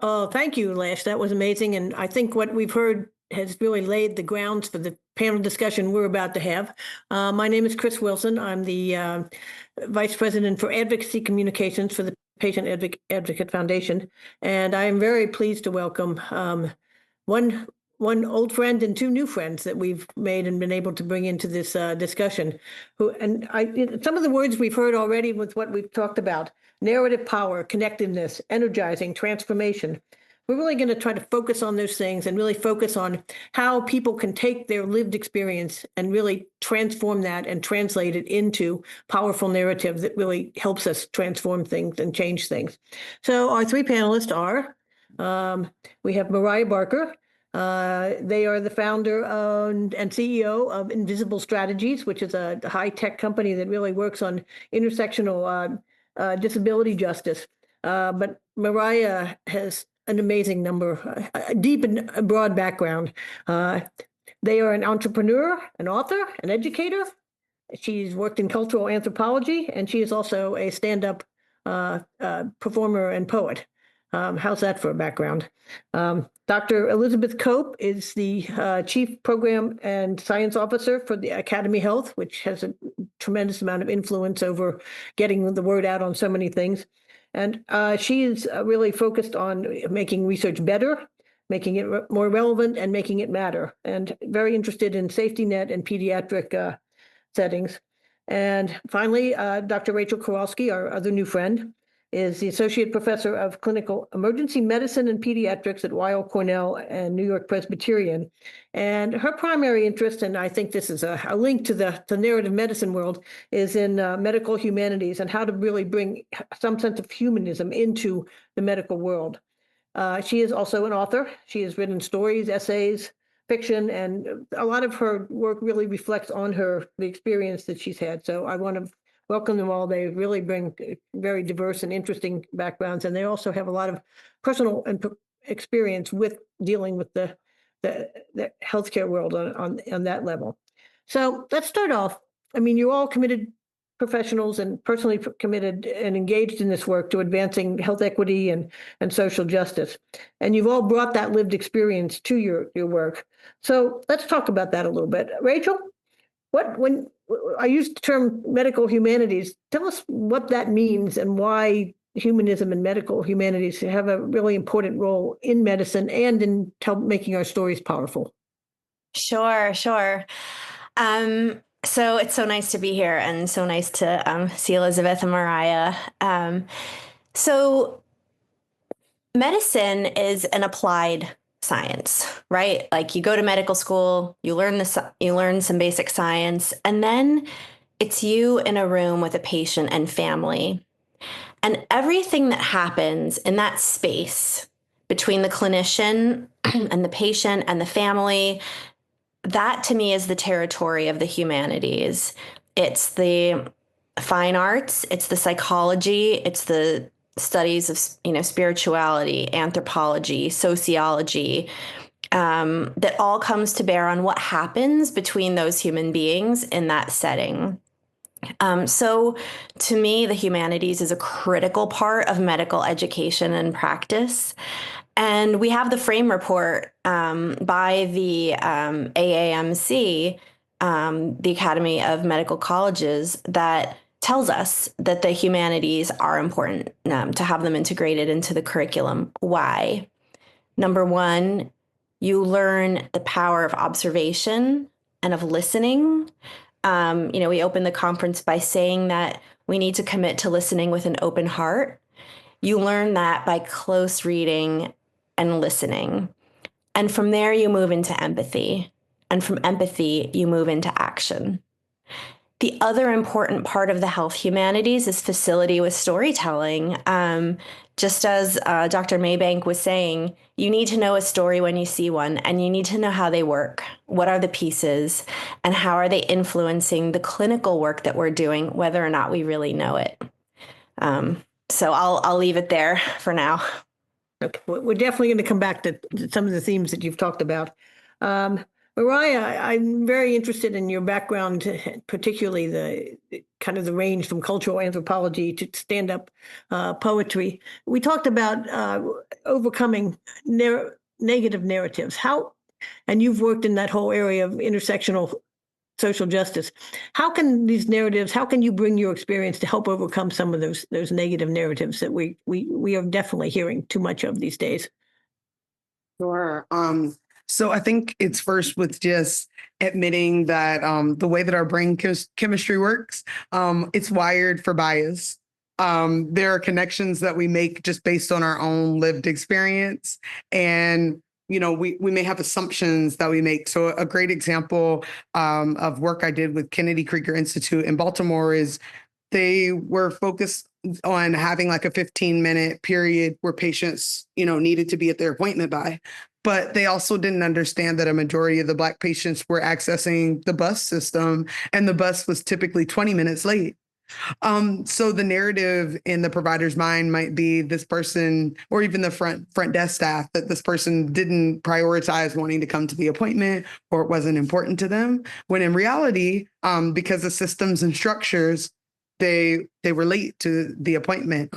Oh, thank you, Lash. That was amazing. And I think what we've heard has really laid the grounds for the panel discussion we're about to have. My name is Chris Wilson. I'm the Vice President for Advocacy Communications for the Patient Advocate Foundation. And I am very pleased to welcome one old friend and two new friends that we've made and been able to bring into this discussion. Some of the words we've heard already with what we've talked about: narrative power, connectedness, energizing, transformation. We're really going to try to focus on those things and really focus on how people can take their lived experience and really transform that and translate it into powerful narrative that really helps us transform things and change things. So our three panelists are, we have Mariah Barker. They are the founder and CEO of Invisible Strategies, which is a high-tech company that really works on intersectional disability justice. But Mariah has an amazing a deep and broad background. They are an entrepreneur, an author, an educator. She's worked in cultural anthropology, and she is also a stand-up performer and poet. How's that for a background? Dr. Elizabeth Cope is the Chief Program and Science Officer for the AcademyHealth, which has a tremendous amount of influence over getting the word out on so many things. And she is really focused on making research better, making it more relevant, and making it matter, and very interested in safety net and pediatric settings. And finally, Dr. Rachel Kowalsky, our other new friend, is the Associate Professor of Clinical Emergency Medicine and Pediatrics at Weill, Cornell, and New York Presbyterian. And her primary interest, and I think this is a link to the narrative medicine world, is in medical humanities and how to really bring some sense of humanism into the medical world. She is also an author. She has written stories, essays, fiction, and a lot of her work really reflects on the experience that she's had. So I want to welcome them all. They really bring very diverse and interesting backgrounds, and they also have a lot of personal experience with dealing with the healthcare world on that level. So let's start off. I mean, you're all committed professionals and personally committed and engaged in this work to advancing health equity and social justice. And you've all brought that lived experience to your work. So let's talk about that a little bit. Rachel, when I use the term medical humanities, tell us what that means and why humanism and medical humanities have a really important role in medicine and in making our stories powerful. Sure. So it's so nice to be here and so nice to see Elizabeth and Mariah. So medicine is an applied science, right? Like you go to medical school, you learn some basic science, and then it's you in a room with a patient and family. And everything that happens in that space between the clinician and the patient and the family, that to me is the territory of the humanities. It's the fine arts, it's the psychology, it's the studies of spirituality, anthropology, sociology, that all comes to bear on what happens between those human beings in that setting. So to me, the humanities is a critical part of medical education and practice. And we have the frame report by the AAMC, the Academy of Medical Colleges, that tells us that the humanities are important to have them integrated into the curriculum. Why? Number one, you learn the power of observation and of listening. We opened the conference by saying that we need to commit to listening with an open heart. You learn that by close reading and listening. And from there, you move into empathy. And from empathy, you move into action. The other important part of the health humanities is facility with storytelling. Just as Dr. Maybank was saying, you need to know a story when you see one, and you need to know how they work. What are the pieces, and how are they influencing the clinical work that we're doing, whether or not we really know it? So I'll leave it there for now. Okay, we're definitely going to come back to some of the themes that you've talked about. Mariah, I'm very interested in your background, particularly the kind of the range from cultural anthropology to stand-up poetry. We talked about overcoming negative narratives. How, and you've worked in that whole area of intersectional social justice. How can these narratives, how can you bring your experience to help overcome some of those negative narratives that we are definitely hearing too much of these days? Sure. So I think it's first with just admitting that the way that our brain chemistry works, it's wired for bias. There are connections that we make just based on our own lived experience. And we may have assumptions that we make. So a great example of work I did with Kennedy Krieger Institute in Baltimore is they were focused on having like a 15-minute period where patients, needed to be at their appointment by. But they also didn't understand that a majority of the Black patients were accessing the bus system, and the bus was typically 20 minutes late. So the narrative in the provider's mind might be this person, or even the front desk staff, that this person didn't prioritize wanting to come to the appointment, or it wasn't important to them. When in reality, because of systems and structures, they were late to the appointment,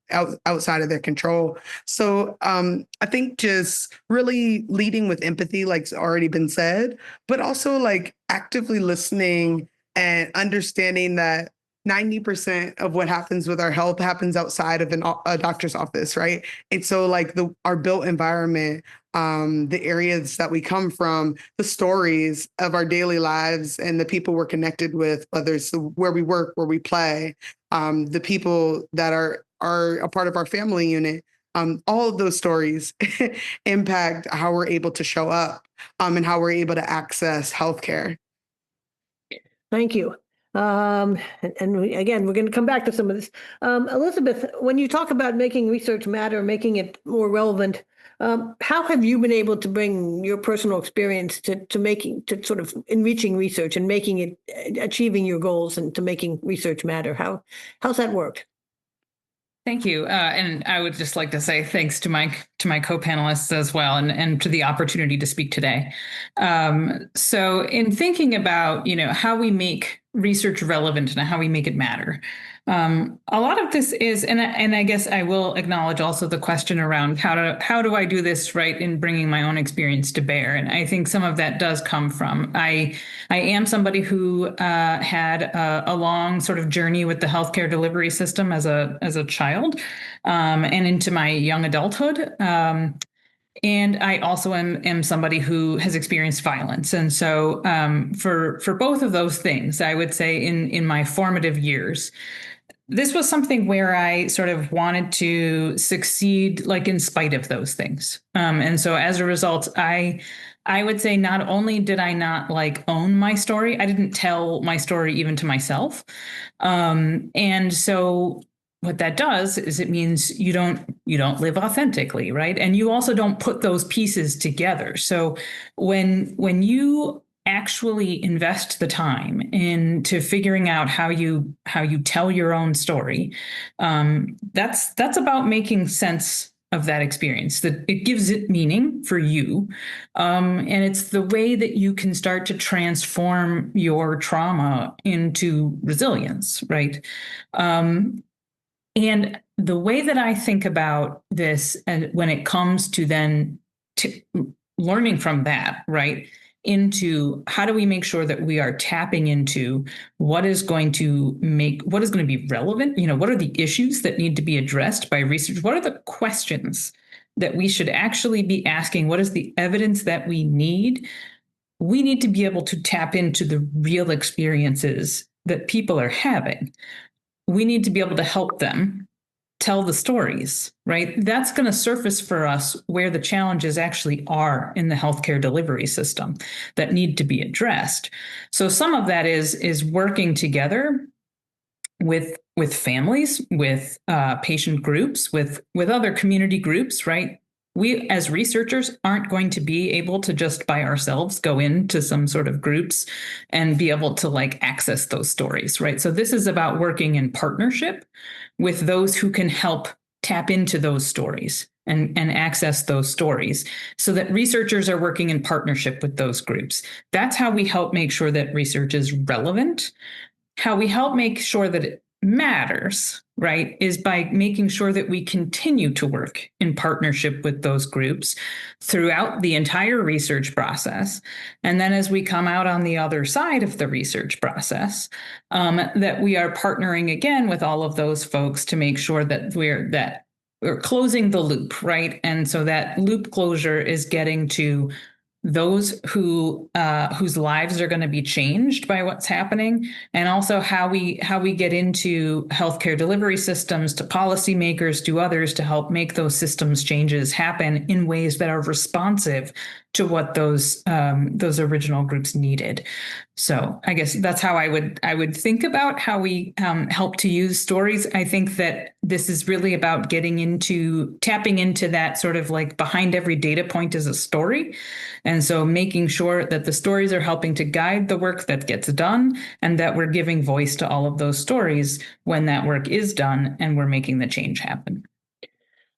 outside of their control. So I think just really leading with empathy, like's already been said, but also like actively listening and understanding that 90% of what happens with our health happens outside of a doctor's office, right? And so like our built environment, the areas that we come from, the stories of our daily lives and the people we're connected with, whether it's where we work, where we play, the people that are a part of our family unit, all of those stories impact how we're able to show up, and how we're able to access healthcare. Thank you. Again, we're going to come back to some of this. Elizabeth, when you talk about making research matter, making it more relevant, how have you been able to bring your personal experience to sort of enriching research and making it, achieving your goals and to making research matter? How's that worked? Thank you. And I would just like to say thanks to my co-panelists as well, and to the opportunity to speak today. So in thinking about, how we make research relevant and how we make it matter, a lot of this is, and I guess I will acknowledge also the question around how do I do this, right, in bringing my own experience to bear. And I think some of that does come from, I am somebody who had a long sort of journey with the healthcare delivery system as a child, and into my young adulthood. And I also am somebody who has experienced violence. And so for both of those things, I would say in my formative years, this was something where I sort of wanted to succeed, like in spite of those things. And so as a result, I would say not only did I not like own my story, I didn't tell my story even to myself. And so what that does is it means you don't live authentically, right? And you also don't put those pieces together. So when you actually invest the time into figuring out how you tell your own story, that's about making sense of that experience, that it gives it meaning for you. And it's the way that you can start to transform your trauma into resilience, right? And the way that I think about this, and when it comes to then learning from that, right, into how do we make sure that we are tapping into what is going to be relevant? What are the issues that need to be addressed by research? What are the questions that we should actually be asking? What is the evidence that we need? We need to be able to tap into the real experiences that people are having. We need to be able to help them tell the stories, right? That's going to surface for us where the challenges actually are in the healthcare delivery system that need to be addressed. So some of that is working together with families, with patient groups, with other community groups, right? We as researchers aren't going to be able to just by ourselves go into some sort of groups and be able to like access those stories, right? So this is about working in partnership with those who can help tap into those stories and access those stories so that researchers are working in partnership with those groups. That's how we help make sure that research is relevant. How we help make sure that it matters, right, is by making sure that we continue to work in partnership with those groups throughout the entire research process. And then as we come out on the other side of the research process, that we are partnering again with all of those folks to make sure that we're closing the loop, right? And so that loop closure is getting to those whose lives are going to be changed by what's happening, and also how we get into healthcare delivery systems, to policymakers, to others, to help make those systems changes happen in ways that are responsive to what those original groups needed. So I guess that's how I would think about how we help to use stories. I think that this is really about tapping into that sort of like behind every data point is a story. And so making sure that the stories are helping to guide the work that gets done, and that we're giving voice to all of those stories when that work is done and we're making the change happen.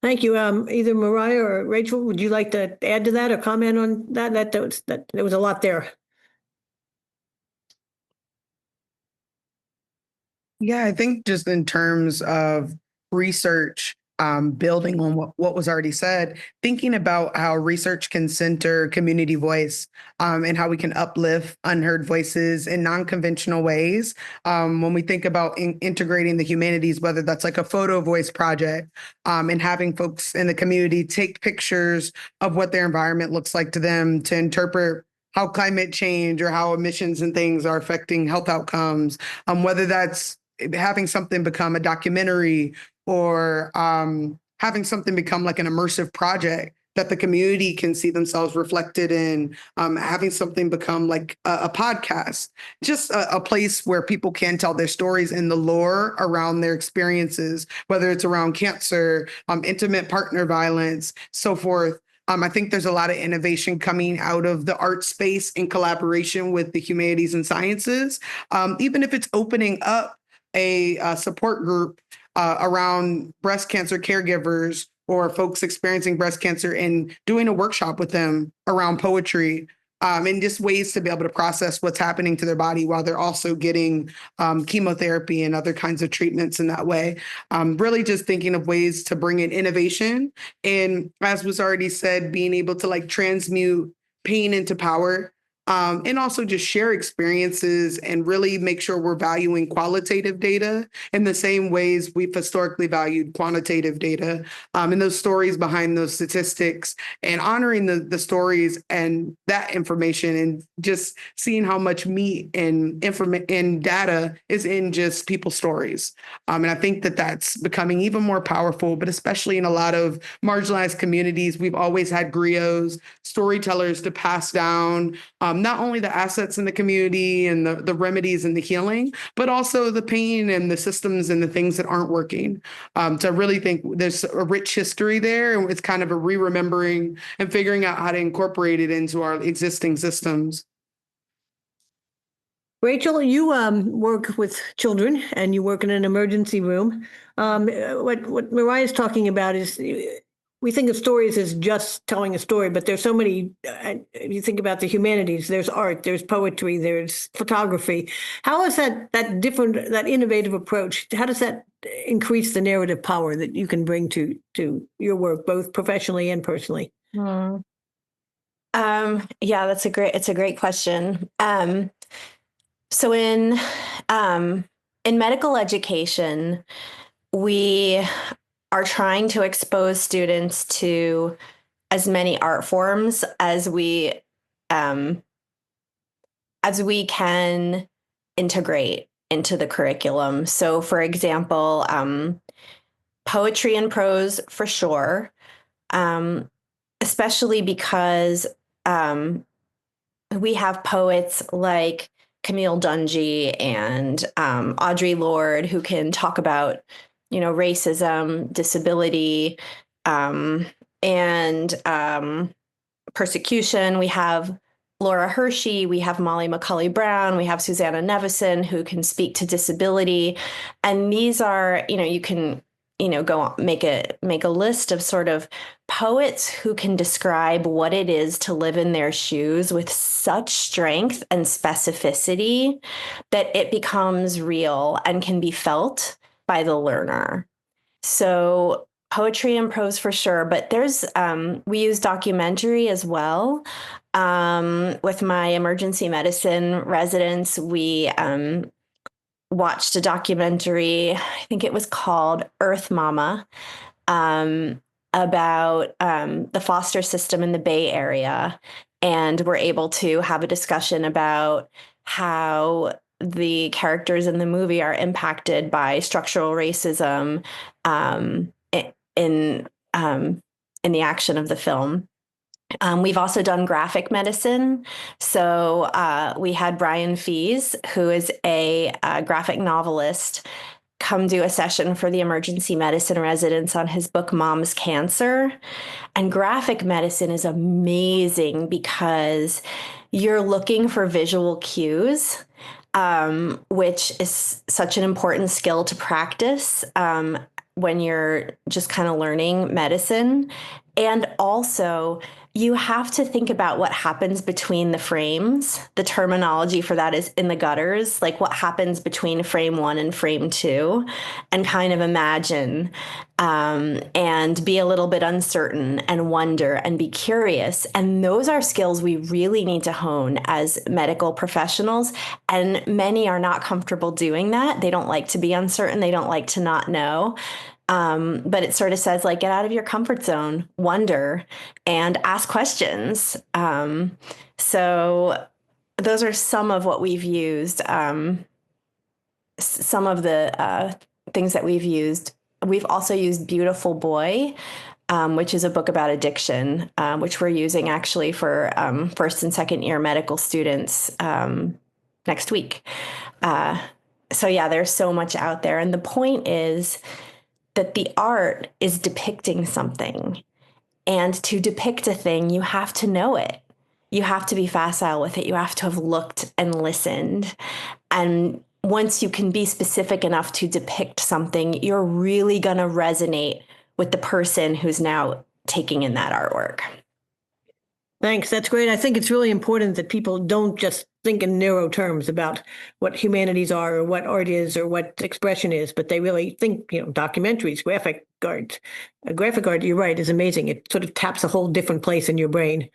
Thank you. Either Mariah or Rachel, would you like to add to that or comment on that? There was a lot there. Yeah, I think just in terms of research, building on what was already said, thinking about how research can center community voice, and how we can uplift unheard voices in non-conventional ways. When we think about integrating the humanities, whether that's like a photo voice project, and having folks in the community take pictures of what their environment looks like to them to interpret how climate change or how emissions and things are affecting health outcomes, whether that's having something become a documentary or having something become like an immersive project that the community can see themselves reflected in, having something become like a podcast, just a place where people can tell their stories and the lore around their experiences, whether it's around cancer, intimate partner violence, so forth. I think there's a lot of innovation coming out of the art space in collaboration with the humanities and sciences, even if it's opening up a support group around breast cancer caregivers or folks experiencing breast cancer and doing a workshop with them around poetry, and just ways to be able to process what's happening to their body while they're also getting chemotherapy and other kinds of treatments in that way. Really just thinking of ways to bring in innovation. And as was already said, being able to like transmute pain into power. And also just share experiences and really make sure we're valuing qualitative data in the same ways we've historically valued quantitative data, and those stories behind those statistics, and honoring the stories and that information, and just seeing how much meat and data is in just people's stories. And I think that that's becoming even more powerful, but especially in a lot of marginalized communities, we've always had griots, storytellers to pass down not only the assets in the community and the remedies and the healing, but also the pain and the systems and the things that aren't working. So I really think there's a rich history there, and it's kind of a re-remembering and figuring out how to incorporate it into our existing systems. Rachel, you work with children and you work in an emergency room. What Mariah is talking about is we think of stories as just telling a story, but there's so many. You think about the humanities. There's art, there's poetry, there's photography. How is that different? That innovative approach? How does that increase the narrative power that you can bring to your work, both professionally and personally? Yeah, it's a great question. So in medical education, we are trying to expose students to as many art forms as we can integrate into the curriculum. So, for example, poetry and prose for sure, especially because we have poets like Camille Dungy and Audre Lorde who can talk about, racism, disability, and persecution. We have Laura Hershey, we have Molly McCulley Brown, we have Susanna Nevison who can speak to disability. And these are, you can make a list of sort of poets who can describe what it is to live in their shoes with such strength and specificity that it becomes real and can be felt by the learner. So poetry and prose for sure, but we use documentary as well. With my emergency medicine residents, we watched a documentary, I think it was called Earth Mama, about the foster system in the Bay Area. And we're able to have a discussion about how the characters in the movie are impacted by structural racism in the action of the film. We've also done graphic medicine. So we had Brian Fees, who is a graphic novelist, come do a session for the emergency medicine residents on his book, Mom's Cancer. And graphic medicine is amazing because you're looking for visual cues, which is such an important skill to practice when you're just kind of learning medicine. And also, you have to think about what happens between the frames. The terminology for that is in the gutters, like what happens between frame 1 and frame 2, and kind of imagine and be a little bit uncertain and wonder and be curious. And those are skills we really need to hone as medical professionals. And many are not comfortable doing that. They don't like to be uncertain. They don't like to not know. But it sort of says, like, get out of your comfort zone, wonder, and ask questions. So those are some of what we've used. Some of the things that we've used. We've also used Beautiful Boy, which is a book about addiction, which we're using actually for first and second year medical students next week. So yeah, there's so much out there. And the point is that the art is depicting something. And to depict a thing, you have to know it. You have to be facile with it. You have to have looked and listened. And once you can be specific enough to depict something, you're really going to resonate with the person who's now taking in that artwork. Thanks. That's great. I think it's really important that people don't just think in narrow terms about what humanities are or what art is or what expression is, but they really think, documentaries, graphic art. Graphic art, you're right, is amazing. It sort of taps a whole different place in your brain.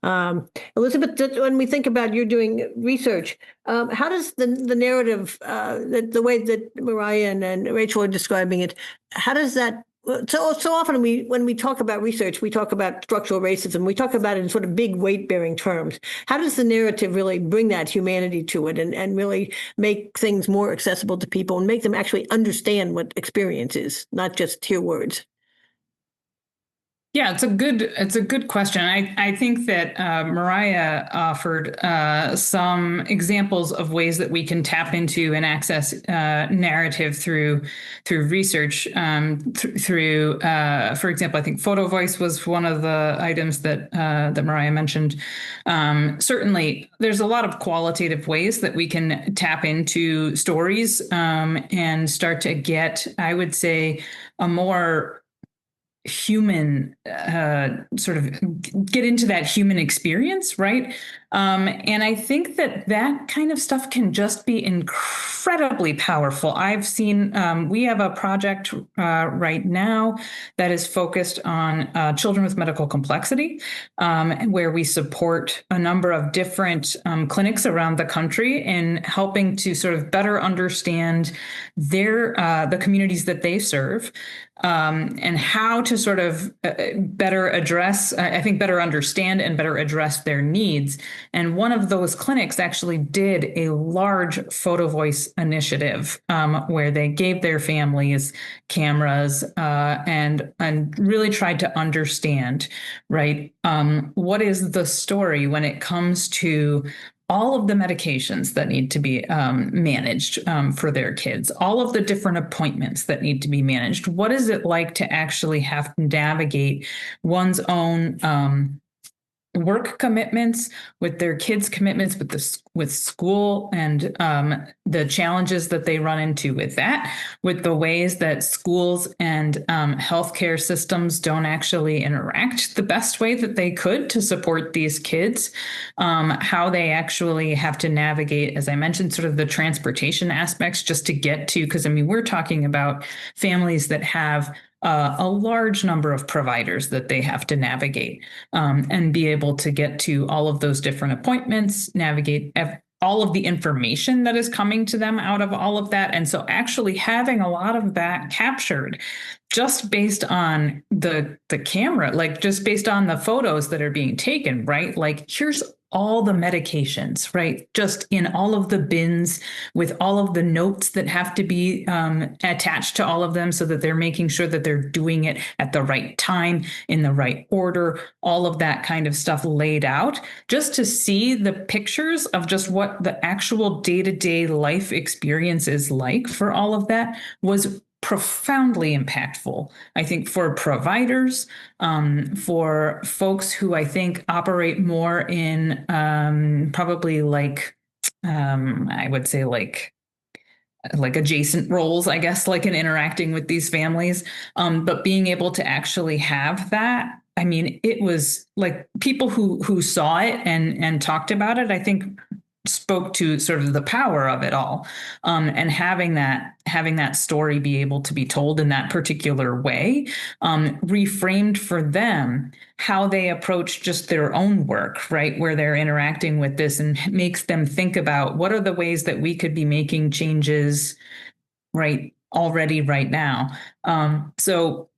Elizabeth, when we think about you doing research, how does the narrative, the way that Mariah and Rachel are describing it, how does that so often when we talk about research, we talk about structural racism. We talk about it in sort of big weight-bearing terms. How does the narrative really bring that humanity to it and really make things more accessible to people and make them actually understand what experience is, not just hear words? Yeah, it's a good question. I think that Mariah offered some examples of ways that we can tap into and access narrative through research. Through, for example, I think photo voice was one of the items that Mariah mentioned. Certainly, there's a lot of qualitative ways that we can tap into stories and start to get, I would say, a more human sort of get into that human experience, right? And I think that kind of stuff can just be incredibly powerful. I've seen, we have a project right now that is focused on children with medical complexity, where we support a number of different clinics around the country in helping to sort of better understand the communities that they serve. And how to sort of better understand and better address their needs. And one of those clinics actually did a large photo voice initiative where they gave their families cameras and really tried to understand, right, what is the story when it comes to all of the medications that need to be managed for their kids, all of the different appointments that need to be managed. What is it like to actually have to navigate one's own work commitments, with their kids' commitments with school, and the challenges that they run into with that, with the ways that schools and healthcare systems don't actually interact the best way that they could to support these kids, how they actually have to navigate, as I mentioned, sort of the transportation aspects just to get to, because I mean, we're talking about families that have a large number of providers that they have to navigate, and be able to get to all of those different appointments, navigate all of the information that is coming to them out of all of that. And so actually having a lot of that captured just based on the camera, like just based on the photos that are being taken, right? Like here's all the medications, right? Just in all of the bins with all of the notes that have to be attached to all of them so that they're making sure that they're doing it at the right time, in the right order, all of that kind of stuff laid out. Just to see the pictures of just what the actual day-to-day life experience is like for all of that was profoundly impactful, I think, for providers, for folks who I think operate more in probably like, I would say like adjacent roles, I guess, like in interacting with these families. But being able to actually have that, I mean, it was like people who saw it and talked about it, I think spoke to sort of the power of it all, and having that story be able to be told in that particular way, reframed for them how they approach just their own work, right, where they're interacting with this, and makes them think about what are the ways that we could be making changes right already right now. So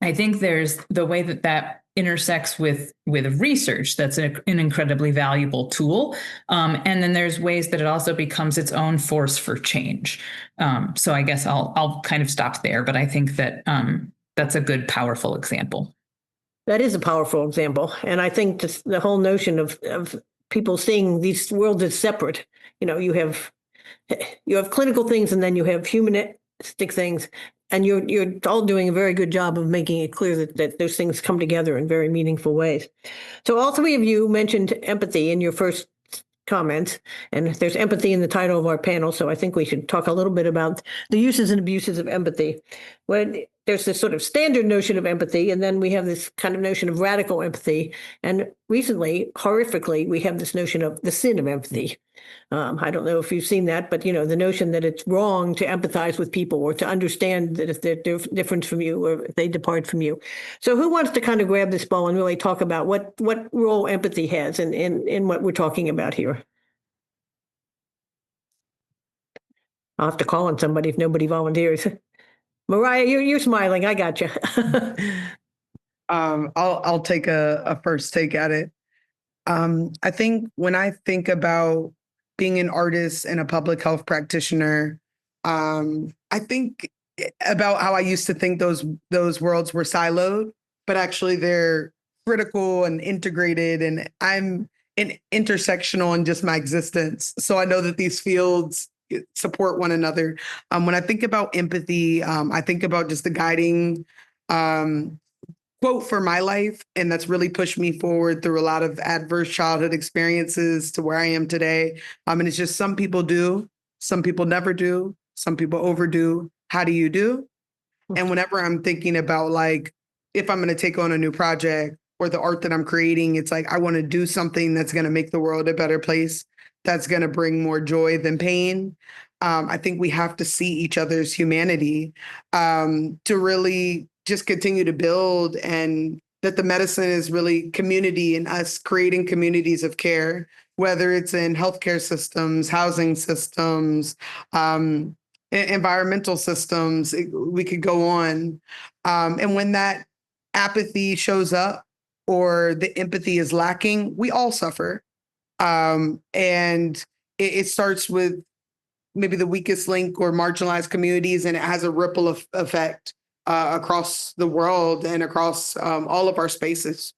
I think there's the way that intersects with research. That's an incredibly valuable tool. And then there's ways that it also becomes its own force for change. So I guess I'll kind of stop there, but I think that that's a good, powerful example. That is a powerful example. And I think the whole notion of people seeing these worlds as separate, you have clinical things and then you have humanistic things. And you're all doing a very good job of making it clear that those things come together in very meaningful ways. So all three of you mentioned empathy in your first comments, and there's empathy in the title of our panel. So I think we should talk a little bit about the uses and abuses of empathy. When there's this sort of standard notion of empathy, and then we have this kind of notion of radical empathy. And recently, horrifically, we have this notion of the sin of empathy. I don't know if you've seen that, but the notion that it's wrong to empathize with people or to understand that if they're different from you or if they depart from you. So who wants to kind of grab this ball and really talk about what role empathy has in what we're talking about here? I'll have to call on somebody if nobody volunteers. Mariah, you're smiling. I got you. I'll take a first take at it. I think when I think about being an artist and a public health practitioner, I think about how I used to think those worlds were siloed, but actually they're critical and integrated, and I'm intersectional in just my existence. So I know that these fields support one another. When I think about empathy, I think about just the guiding quote for my life, and that's really pushed me forward through a lot of adverse childhood experiences to where I am today. And it's just some people do, some people never do, some people overdo. How do you do? And whenever I'm thinking about like, if I'm going to take on a new project or the art that I'm creating, it's like, I want to do something that's going to make the world a better place, that's going to bring more joy than pain. I think we have to see each other's humanity to really just continue to build, and that the medicine is really community and us creating communities of care, whether it's in healthcare systems, housing systems, environmental systems, we could go on. And when that apathy shows up or the empathy is lacking, we all suffer. And it starts with maybe the weakest link or marginalized communities, and it has a ripple effect across the world and across all of our spaces.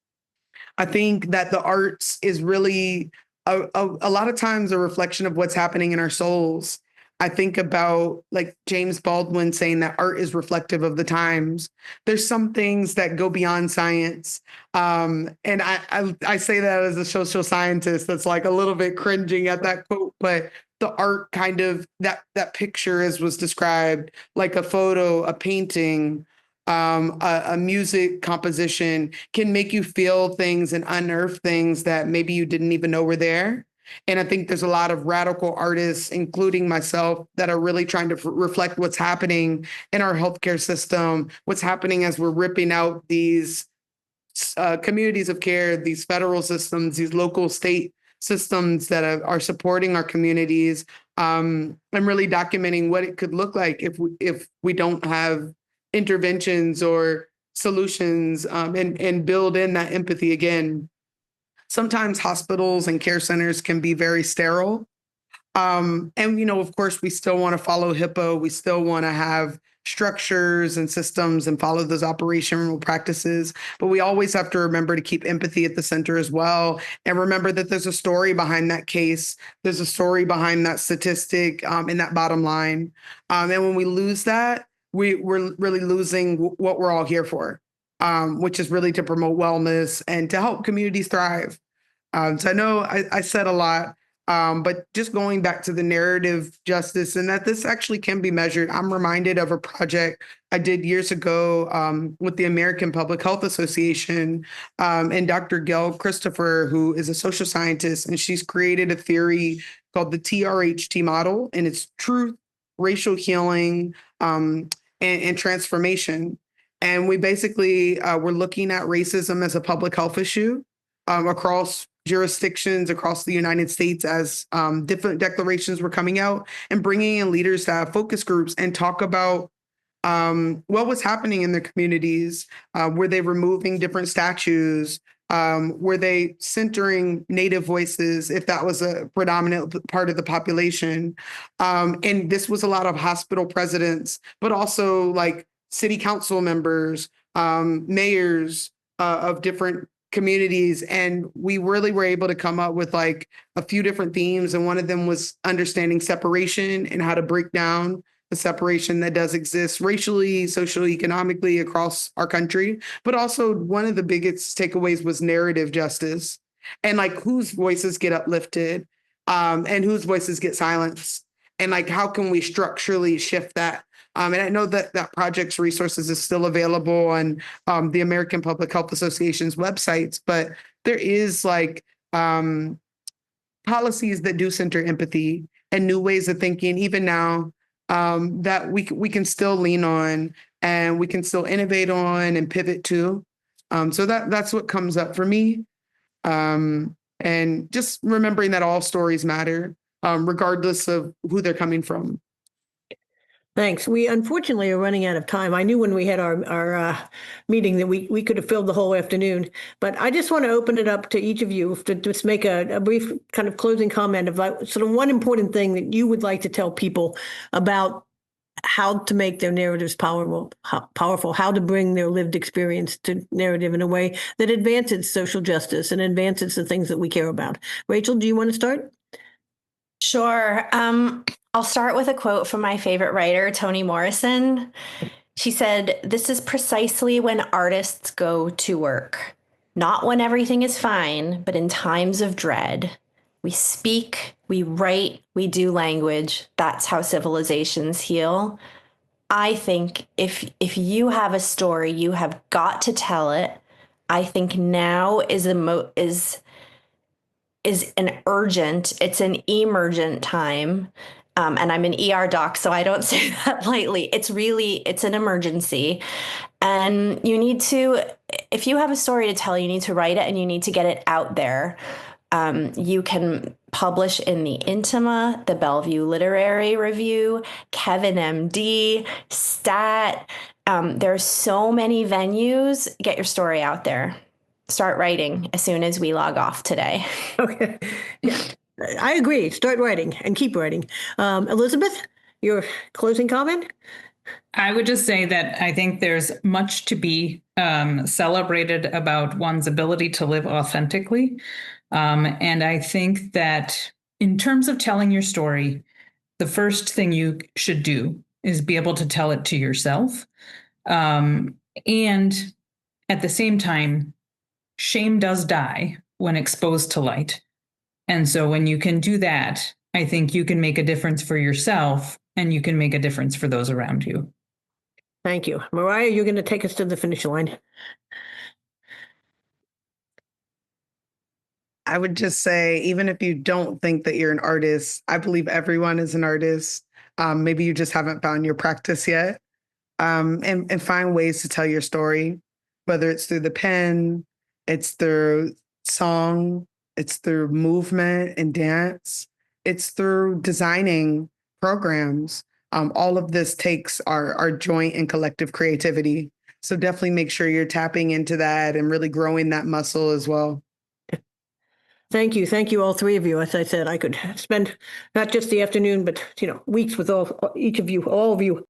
I think that the arts is really a lot of times a reflection of what's happening in our souls. I think about like James Baldwin saying that art is reflective of the times. There's some things that go beyond science. And I say that as a social scientist that's like a little bit cringing at that quote, but the art kind of that picture as was described, like a photo, a painting, a music composition can make you feel things and unearth things that maybe you didn't even know were there. And I think there's a lot of radical artists, including myself, that are really trying to reflect what's happening in our healthcare system, what's happening as we're ripping out these communities of care, these federal systems, these local state systems that are supporting our communities, and really documenting what it could look like if we don't have interventions or solutions, and build in that empathy again. Sometimes hospitals and care centers can be very sterile. And, of course, we still want to follow HIPAA. We still want to have structures and systems and follow those operational practices. But we always have to remember to keep empathy at the center as well. And remember that there's a story behind that case. There's a story behind that statistic, and that bottom line. And when we lose that, we're really losing what we're all here for, which is really to promote wellness and to help communities thrive. So I know I said a lot, but just going back to the narrative justice and that this actually can be measured, I'm reminded of a project I did years ago with the American Public Health Association, and Dr. Gail Christopher, who is a social scientist, and she's created a theory called the TRHT model, and it's truth, racial healing, and transformation. And we basically we're looking at racism as a public health issue across jurisdictions across the United States as different declarations were coming out, and bringing in leaders to have focus groups and talk about what was happening in their communities. Were they removing different statues? Were they centering Native voices if that was a predominant part of the population? And this was a lot of hospital presidents, but also like city council members, mayors of different communities. And we really were able to come up with like a few different themes. And one of them was understanding separation and how to break down the separation that does exist racially, socially, economically across our country. But also one of the biggest takeaways was narrative justice, and like whose voices get uplifted, and whose voices get silenced. And like, how can we structurally shift that? And I know that that project's resources is still available on the American Public Health Association's websites, but there is like policies that do center empathy and new ways of thinking, even now, that we can still lean on and we can still innovate on and pivot to. So that's what comes up for me. And just remembering that all stories matter, regardless of who they're coming from. Thanks. We unfortunately are running out of time. I knew when we had our meeting that we could have filled the whole afternoon, but I just want to open it up to each of you to just make a brief kind of closing comment about sort of one important thing that you would like to tell people about how to make their narratives powerful, how to bring their lived experience to narrative in a way that advances social justice and advances the things that we care about. Rachel, do you want to start? Sure. I'll start with a quote from my favorite writer, Toni Morrison. She said, "This is precisely when artists go to work, not when everything is fine, but in times of dread. We speak, we write, we do language. That's how civilizations heal." I think if you have a story, you have got to tell it. I think now is an urgent, it's an emergent time. And I'm an ER doc, so I don't say that lightly. It's an emergency. And you need to, if you have a story to tell, you need to write it and you need to get it out there. You can publish in the Intima, the Bellevue Literary Review, Kevin MD, Stat. There's so many venues. Get your story out there. Start writing as soon as we log off today. Okay. Yeah. I agree. Start writing and keep writing. Elizabeth, your closing comment? I would just say that I think there's much to be celebrated about one's ability to live authentically. And I think that in terms of telling your story, the first thing you should do is be able to tell it to yourself. And at the same time, shame does die when exposed to light. And so when you can do that, I think you can make a difference for yourself and you can make a difference for those around you. Thank you. Mariah, you're going to take us to the finish line. I would just say, even if you don't think that you're an artist, I believe everyone is an artist. Maybe you just haven't found your practice yet. And find ways to tell your story, whether it's through the pen, it's through song, it's through movement and dance, it's through designing programs. All of this takes our joint and collective creativity. So definitely make sure you're tapping into that and really growing that muscle as well. Thank you. Thank you, all three of you. As I said, I could spend not just the afternoon, but, weeks with each of you, all of you.